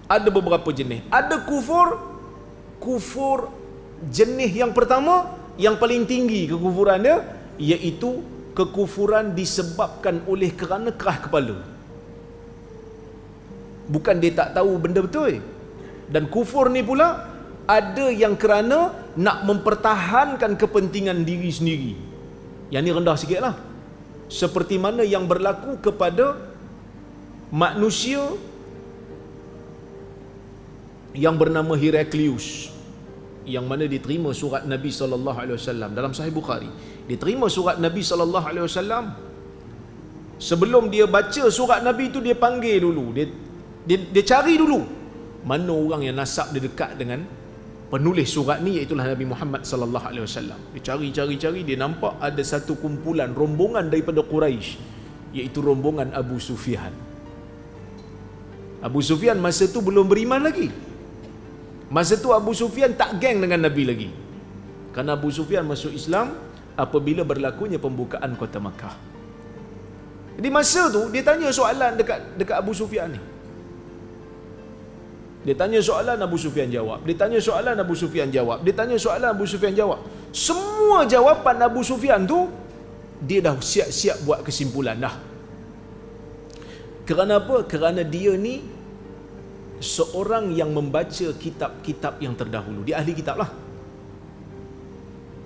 Ada beberapa jenis. Ada kufur jenis yang pertama, yang paling tinggi kekufuran dia, iaitu kekufuran disebabkan oleh kerana keras kepala. Bukan dia tak tahu benda betul. Dan kufur ni pula ada yang kerana nak mempertahankan kepentingan diri sendiri. Yang ni rendah sikit lah. Seperti mana yang berlaku kepada manusia yang bernama Heraklius, yang mana diterima surat Nabi SAW dalam Sahih Bukhari. Diterima surat Nabi SAW. Sebelum dia baca surat Nabi tu, dia panggil dulu, dia cari dulu mana orang yang nasab dia dekat dengan penulis surat ni, iaitu Nabi Muhammad SAW. Dia cari, dia nampak ada satu kumpulan rombongan daripada Quraisy, iaitu rombongan Abu Sufyan. Abu Sufyan masa tu belum beriman lagi. Masa tu Abu Sufyan tak geng dengan Nabi lagi. Kerana Abu Sufyan masuk Islam apabila berlakunya pembukaan kota Makkah. Jadi masa tu dia tanya soalan dekat Abu Sufyan ni. Dia tanya soalan, Abu Sufyan jawab. Dia tanya soalan, Abu Sufyan jawab. Dia tanya soalan, Abu Sufyan jawab. Semua jawapan Abu Sufyan tu dia dah siap-siap buat kesimpulan dah. Kerana apa? Kerana dia ni seorang yang membaca kitab-kitab yang terdahulu. Dia ahli kitab lah.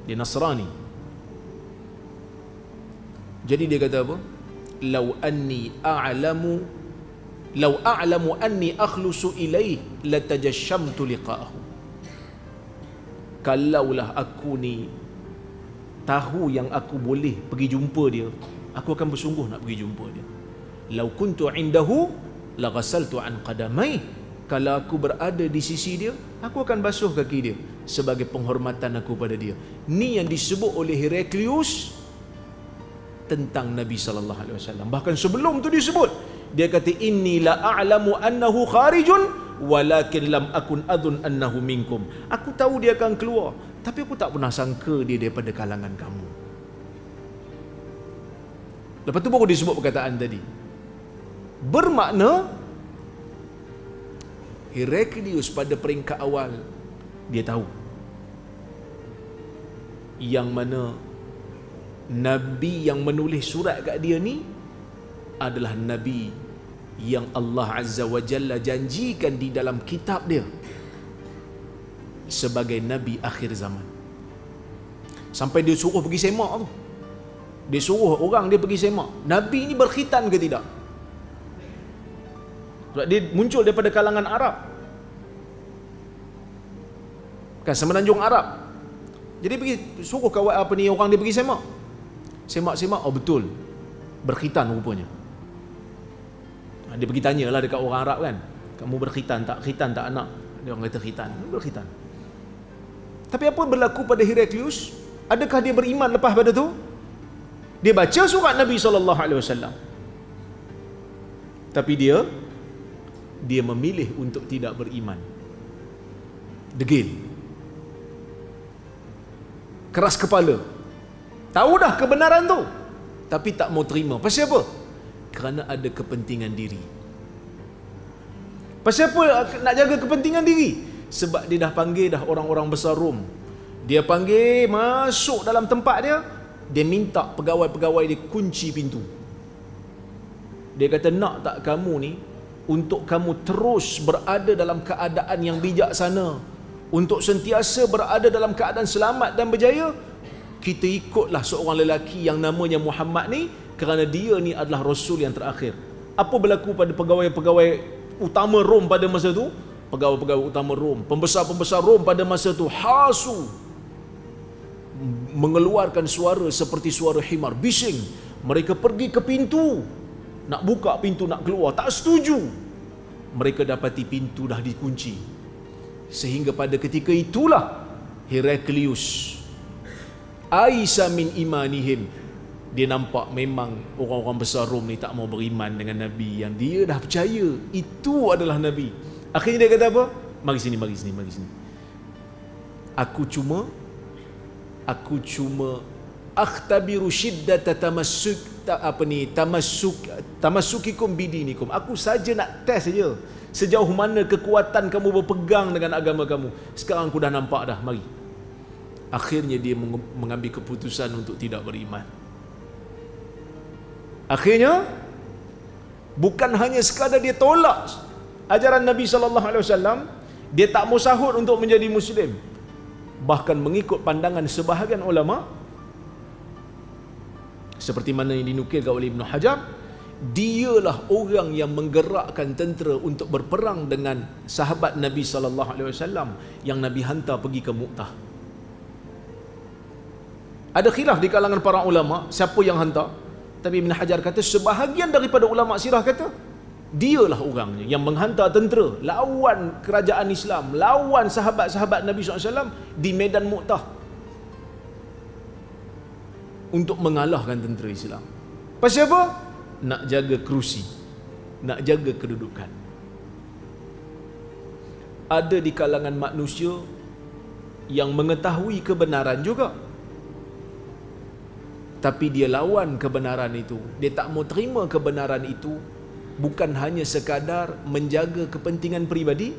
Dia Nasrani. Jadi dia kata apa? Lau a'lamu anni akhlusu ilaih latajashamtu liqa'ahu. Kalaulah aku ni tahu yang aku boleh pergi jumpa dia, aku akan bersungguh nak pergi jumpa dia. Lau kuntu indahu laghasaltu an qadamai. Kalau aku berada di sisi dia, aku akan basuh kaki dia sebagai penghormatan aku pada dia. Ni yang disebut oleh Heraklius tentang Nabi sallallahu alaihi wasallam. Bahkan sebelum tu disebut, dia kata inni la a'lamu annahu kharijun walakin lam akun adun annahu minkum. Aku tahu dia akan keluar, tapi aku tak pernah sangka dia daripada kalangan kamu. Lepas tu baru disebut perkataan tadi. Bermakna Heraklius pada peringkat awal dia tahu yang mana Nabi yang menulis surat kat dia ni adalah Nabi yang Allah Azza wa Jalla janjikan di dalam kitab dia sebagai Nabi akhir zaman. Sampai dia suruh pergi semak tu. Dia suruh orang dia pergi semak. Nabi ni berkhitan ke tidak? Sebab dia muncul daripada kalangan Arab. Kan semenanjung Arab. Jadi pergi suruh kawan apa ni orang dia pergi semak. Semak-semak, oh betul. Berkhitan rupanya. Dia pergi tanyalah dekat orang Arab kan. Kamu berkhitan tak? Khitan tak anak? Dia orang kata khitan. Berkhitan. Tapi apa berlaku pada Heraklius? Adakah dia beriman lepas pada tu? Dia baca surat Nabi SAW. Tapi dia memilih untuk tidak beriman. Degil. Keras kepala. Tahu dah kebenaran tu, tapi tak mau terima. Pasal apa? Kerana ada kepentingan diri. Pasal apa nak jaga kepentingan diri? Sebab dia dah panggil dah orang-orang besar Rom. Dia panggil masuk dalam tempat dia. Dia minta pegawai-pegawai dia kunci pintu. Dia kata, nak tak kamu ni untuk kamu terus berada dalam keadaan yang bijaksana, untuk sentiasa berada dalam keadaan selamat dan berjaya, kita ikutlah seorang lelaki yang namanya Muhammad ni, kerana dia ni adalah Rasul yang terakhir. Apa berlaku pada pegawai-pegawai utama Rom pada masa tu? Pegawai-pegawai utama Rom, pembesar-pembesar Rom pada masa tu hasu, mengeluarkan suara seperti suara himar, bising. Mereka pergi ke pintu, nak buka pintu nak keluar, tak setuju. Mereka dapati pintu dah dikunci. Sehingga pada ketika itulah Heraklius Aisa min imanihim, dia nampak memang orang-orang besar Rom ni tak mau beriman dengan Nabi yang dia dah percaya itu adalah Nabi. Akhirnya dia kata apa? Mari sini. Aku cuma akhtabiru shiddata tamassukikum bidinikum. Aku saja nak test saja Sejauh mana kekuatan kamu berpegang dengan agama kamu. Sekarang aku dah nampak dah, mari. Akhirnya dia mengambil keputusan untuk tidak beriman. Akhirnya bukan hanya sekadar dia tolak ajaran Nabi SAW, dia tak mau sahut untuk menjadi Muslim. Bahkan mengikut pandangan sebahagian ulama, seperti mana yang dinukilkan oleh Ibn Hajar, dialah orang yang menggerakkan tentera untuk berperang dengan sahabat Nabi SAW yang Nabi hantar pergi ke Mu'tah. Ada khilaf di kalangan para ulama siapa yang hantar, tapi Ibn Hajar kata sebahagian daripada ulama sirah kata dialah orangnya yang menghantar tentera lawan kerajaan Islam, lawan sahabat-sahabat Nabi SAW di medan Mu'tah untuk mengalahkan tentera Islam. Pasal apa? Nak jaga kerusi, nak jaga kedudukan. Ada di kalangan manusia yang mengetahui kebenaran juga, tapi dia lawan kebenaran itu. Dia tak mau terima kebenaran itu, bukan hanya sekadar menjaga kepentingan peribadi,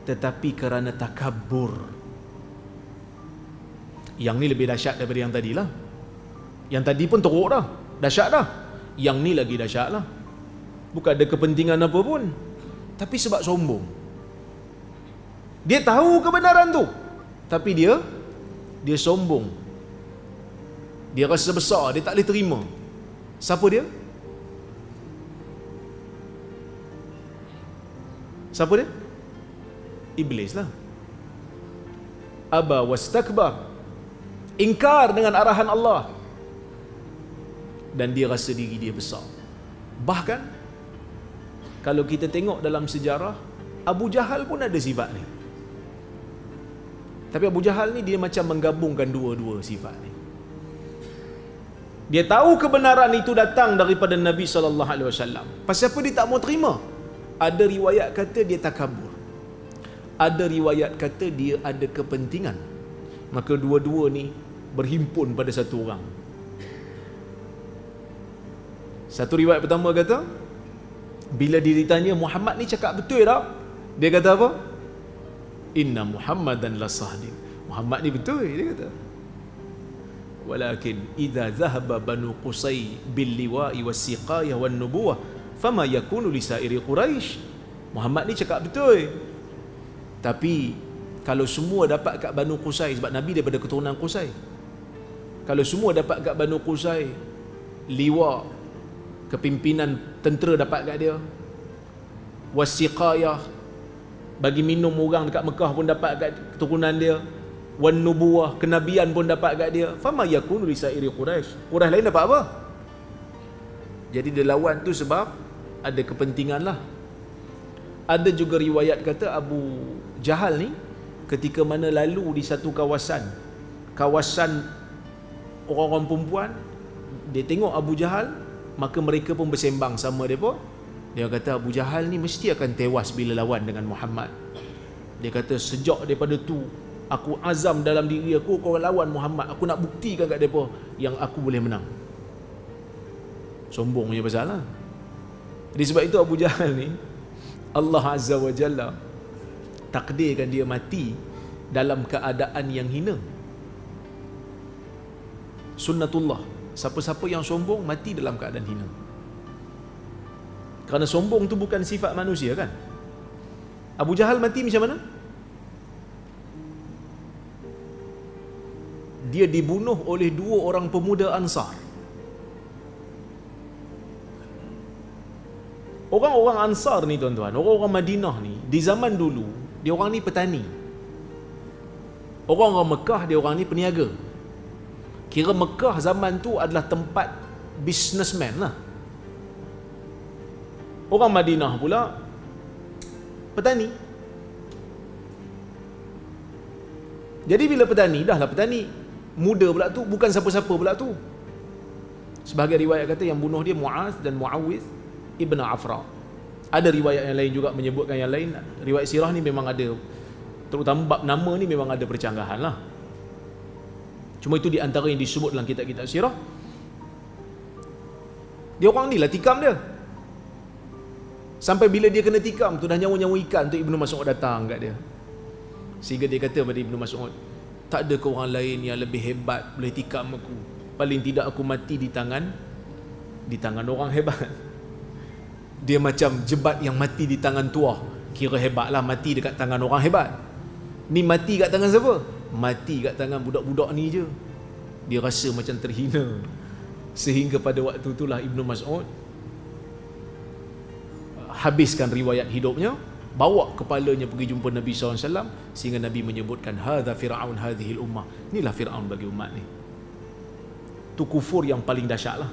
tetapi kerana takabur. Yang ni lebih dahsyat daripada yang tadi lah. Yang tadi pun teruk dah, dahsyat dah. Yang ni lagi dahsyat lah. Bukan ada kepentingan apa pun, tapi sebab sombong. Dia tahu kebenaran tu, tapi dia sombong. Dia rasa besar, dia tak boleh terima. Siapa dia? Siapa dia? Iblis lah. Aba wastakbar, ingkar dengan arahan Allah, dan dia rasa diri dia besar. Bahkan kalau kita tengok dalam sejarah, Abu Jahal pun ada sifat ni. Tapi Abu Jahal ni dia macam menggabungkan dua-dua sifat ni. Dia tahu kebenaran itu datang daripada Nabi SAW. Pasal apa dia tak mau terima? Ada riwayat kata dia takabur, ada riwayat kata dia ada kepentingan. Maka dua-dua ni berhimpun pada satu orang. Satu riwayat pertama kata, bila dia ditanya Muhammad ni cakap betul tak? Dia kata apa? Inna Muhammadan la sahdiq. Muhammad ni betul, dia kata. Walakin idza zahaba banu Qusay bil liwa'i was siqayah wan nubuwah fama yakunu li sa'iri Quraisy. Muhammad ni cakap betul. Tapi kalau semua dapat kat Banu Qusay, sebab Nabi daripada keturunan Qusay, kalau semua dapat kat Banu Qusay, liwa, kepimpinan tentera dapat kat dia, wasiqayah, bagi minum orang dekat Mekah pun dapat kat keturunan dia, wan nubuwah, kenabian pun dapat kat dia, fama yakunu li sa'iri Quraisy. Quraisy lain dapat apa? Jadi dia lawan tu sebab ada kepentingan lah. Ada juga riwayat kata Abu Jahal ni ketika mana lalu di satu kawasan orang-orang perempuan, dia tengok Abu Jahal, maka mereka pun bersembang sama mereka. Dia kata Abu Jahal ni mesti akan tewas bila lawan dengan Muhammad. Dia kata sejak daripada tu aku azam dalam diri aku, kau lawan Muhammad, aku nak buktikan kat mereka yang aku boleh menang. Sombong punya pasal lah. Jadi sebab itu Abu Jahal ni Allah Azza wa Jalla takdirkan dia mati dalam keadaan yang hina. Sunnatullah, siapa-siapa yang sombong mati dalam keadaan hina. Kerana sombong tu bukan sifat manusia kan. Abu Jahal mati macam mana? Dia dibunuh oleh dua orang pemuda Ansar. Orang-orang Ansar ni tuan-tuan, orang-orang Madinah ni, di zaman dulu, dia orang ni petani. Orang-orang Mekah, dia orang ni peniaga. Kira Mekah zaman tu adalah tempat businessman lah. Orang Madinah pula petani. Jadi bila petani, dah lah petani muda pula tu, bukan siapa-siapa pula tu. Sebagai riwayat kata yang bunuh dia Mu'az dan Mu'awiz Ibn Afra. Ada riwayat yang lain juga menyebutkan yang lain. Riwayat sirah ni memang ada, terutama bab nama ni memang ada percanggahan lah. Cuma itu di antara yang disebut dalam kitab-kitab sirah. Dia orang ni lah tikam dia. Sampai bila dia kena tikam tu dah nyawa-nyawa ikan tu Ibnu Mas'ud datang kat dia. Sehingga dia kata pada Ibnu Mas'ud, tak ada ke orang lain yang lebih hebat boleh tikam aku. Paling tidak aku mati di tangan orang hebat. Dia macam jebat yang mati di tangan tuah. Kira hebat lah mati dekat tangan orang hebat. Ni mati kat tangan siapa? Mati kat tangan budak-budak ni je. Dia rasa macam terhina. Sehingga pada waktu itulah Ibnu Mas'ud habiskan riwayat hidupnya, bawa kepalanya pergi jumpa Nabi SAW, sehingga Nabi menyebutkan hadza fir'aun hadhil ummah. Inilah Fir'aun bagi umat ni. Tu kufur yang paling dahsyat lah.